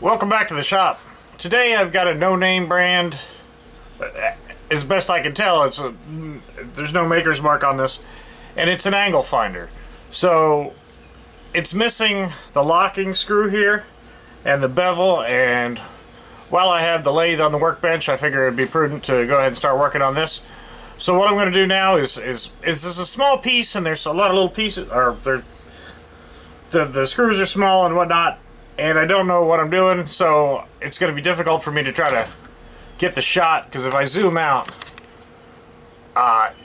Welcome back to the shop. Today I've got a no-name brand. As best I can tell, there's no maker's mark on this, and it's an angle finder. So it's missing the locking screw here and the bevel, and while I have the lathe on the workbench, I figure it'd be prudent to go ahead and start working on this. So what I'm going to do now is this is a small piece, and there's a lot of little pieces, or the screws are small and whatnot, and I don't know what I'm doing, so it's going to be difficult for me to try to get the shot, because if I zoom out,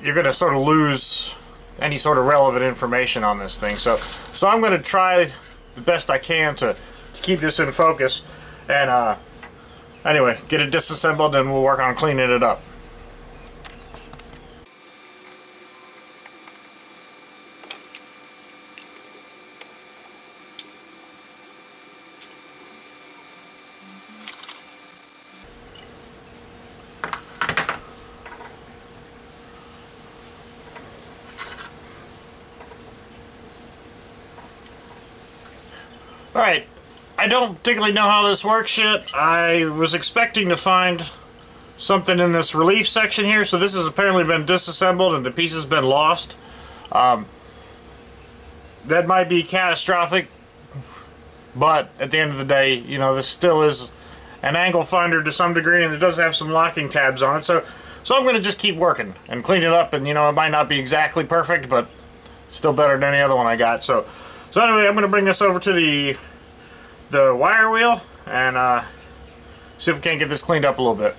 you're going to sort of lose any sort of relevant information on this thing. So I'm going to try the best I can to keep this in focus, and anyway, get it disassembled, and we'll work on cleaning it up. Alright, I don't particularly know how this works yet. I was expecting to find something in this relief section here, so this has apparently been disassembled and the piece has been lost. That might be catastrophic, but at the end of the day, you know, this still is an angle finder to some degree, and it does have some locking tabs on it, so I'm going to just keep working and clean it up, and you know, it might not be exactly perfect, but it's still better than any other one I got. So anyway, I'm going to bring this over to the wire wheel and see if we can't get this cleaned up a little bit.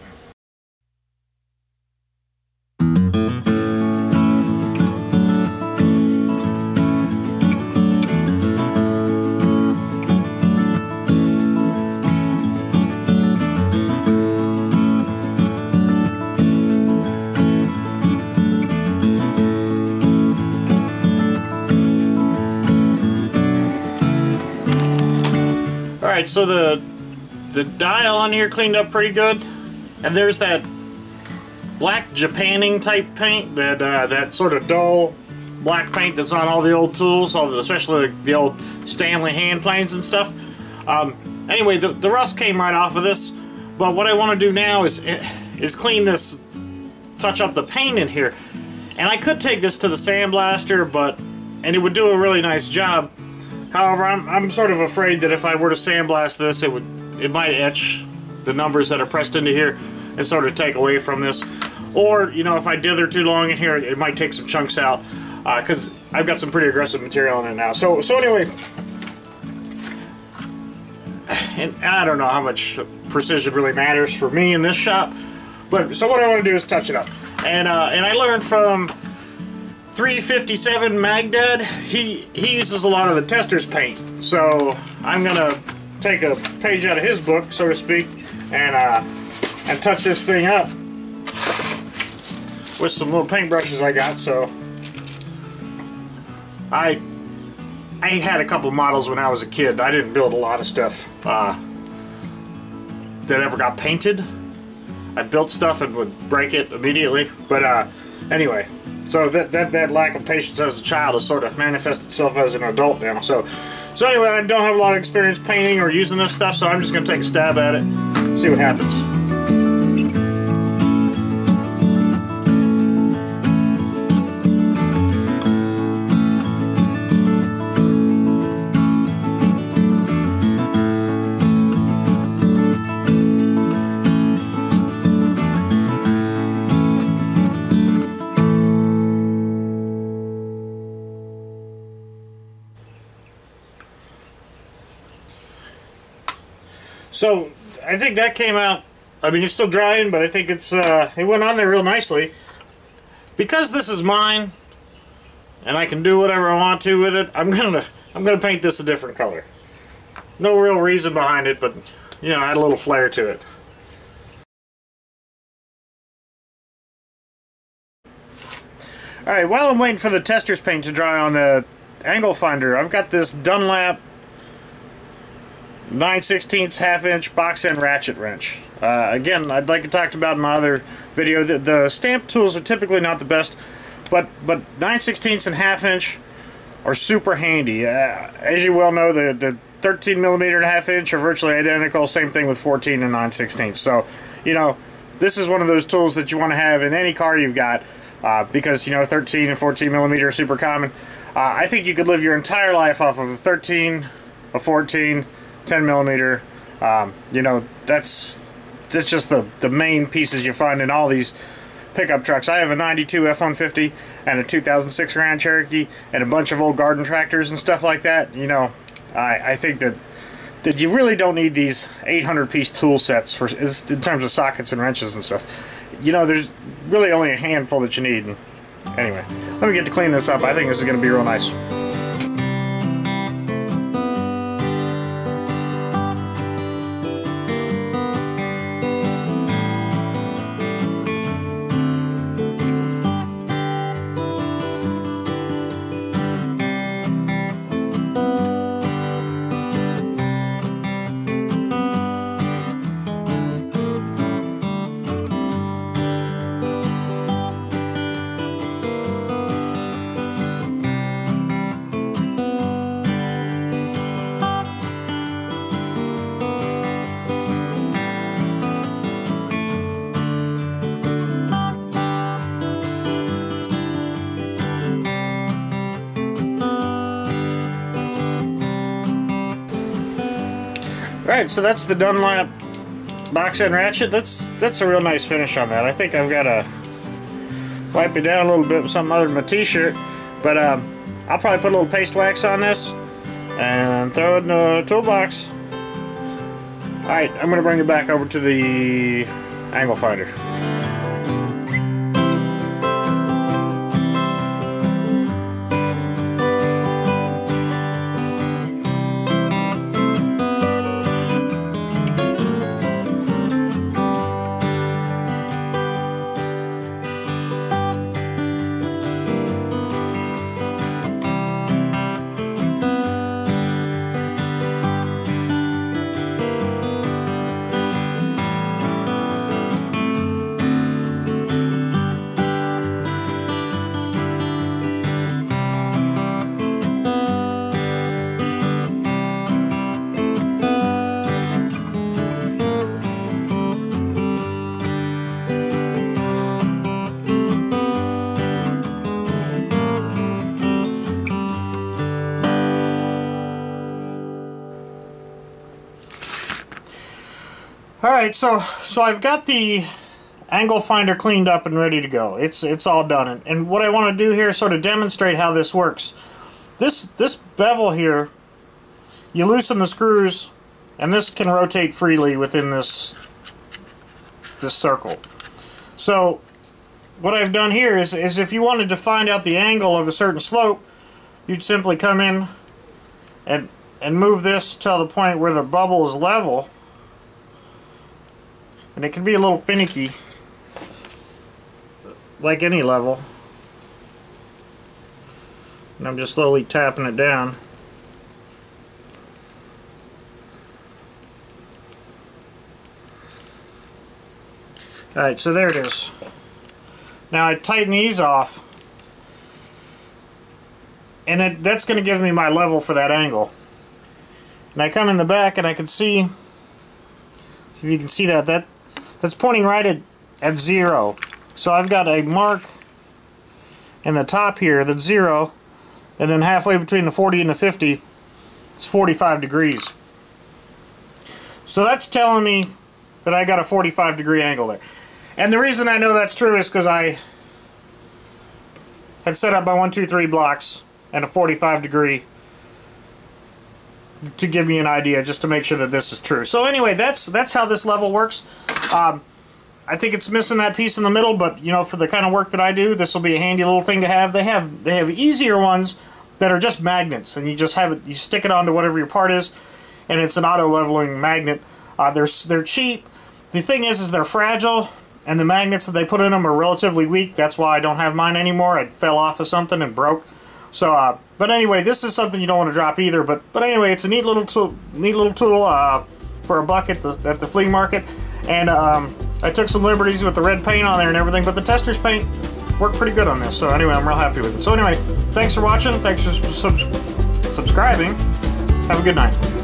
Alright, so the dial on here cleaned up pretty good, and there's that black Japanning type paint, that sort of dull black paint that's on all the old tools, especially the old Stanley hand planes and stuff. Anyway, the rust came right off of this, but what I want to do now is clean this, touch up the paint in here, and I could take this to the sandblaster, and it would do a really nice job. However, I'm sort of afraid that if I were to sandblast this, it might etch the numbers that are pressed into here and sort of take away from this. Or, you know, if I dither too long in here, it might take some chunks out, because I've got some pretty aggressive material in it now. So anyway, and I don't know how much precision really matters for me in this shop, but so what I want to do is touch it up. And I learned from 357 Magdad, he uses a lot of the tester's paint, so I'm gonna take a page out of his book, so to speak, and touch this thing up with some little paintbrushes I got. So I had a couple models when I was a kid. I didn't build a lot of stuff that ever got painted. I built stuff and would break it immediately, but anyway. So that lack of patience as a child has sort of manifested itself as an adult now. So anyway, I don't have a lot of experience painting or using this stuff, so I'm just going to take a stab at it, see what happens. So I think that came out, I mean, it's still drying, but I think it went on there real nicely. Because this is mine and I can do whatever I want to with it, I'm gonna paint this a different color. No real reason behind it, but you know, add a little flair to it. Alright, while I'm waiting for the tester's paint to dry on the angle finder, I've got this Dunlap 9/16 1/2" box end ratchet wrench. Again, I'd like to talk about in my other video that the stamp tools are typically not the best, but 9/16 and 1/2" are super handy. As you well know, the 13mm 1/2 inch are virtually identical. Same thing with 14 and 9/16. So, you know, this is one of those tools that you want to have in any car you've got, because, you know, 13 and 14mm are super common. I think you could live your entire life off of a 13, a 14, 10mm. You know, that's just the main pieces you find in all these pickup trucks. I have a 92 F-150 and a 2006 Grand Cherokee and a bunch of old garden tractors and stuff like that. You know, I think that you really don't need these 800-piece tool sets for in terms of sockets and wrenches and stuff. You know, there's really only a handful that you need. And anyway, let me get to clean this up. I think this is going to be real nice. Alright, so that's the Dunlop box end ratchet. That's a real nice finish on that. I think I've got to wipe it down a little bit with something other than my t-shirt, but I'll probably put a little paste wax on this and throw it in the toolbox. Alright, I'm going to bring it back over to the angle finder. Alright, so I've got the angle finder cleaned up and ready to go. It's all done. And what I want to do here is sort of demonstrate how this works. This bevel here, you loosen the screws, and this can rotate freely within this circle. So what I've done here is if you wanted to find out the angle of a certain slope, you'd simply come in and move this to the point where the bubble is level. And it can be a little finicky, like any level. And I'm just slowly tapping it down. Alright, so there it is. Now I tighten these off, and that's going to give me my level for that angle. And I come in the back and I can see, if you can see that's pointing right at 0. So I've got a mark in the top here that's 0, and then halfway between the 40 and the 50 is 45 degrees. So that's telling me that I got a 45-degree angle there. And the reason I know that's true is because I had set up my 1, 2, 3 blocks and a 45-degree to give me an idea, just to make sure that this is true. So anyway, that's how this level works. I think it's missing that piece in the middle, but you know, for the kind of work that I do, this will be a handy little thing to have. They have easier ones that are just magnets, and you just have it, you stick it onto whatever your part is, and it's an auto leveling magnet. They're cheap. The thing is they're fragile, and the magnets that they put in them are relatively weak. That's why I don't have mine anymore. I fell off of something and broke. So, but anyway, this is something you don't want to drop either. But anyway, it's a neat little tool for a buck at the flea market. And I took some liberties with the red paint on there and everything, but the Testors paint worked pretty good on this. So anyway, I'm real happy with it. So anyway, thanks for watching. Thanks for subscribing. Have a good night.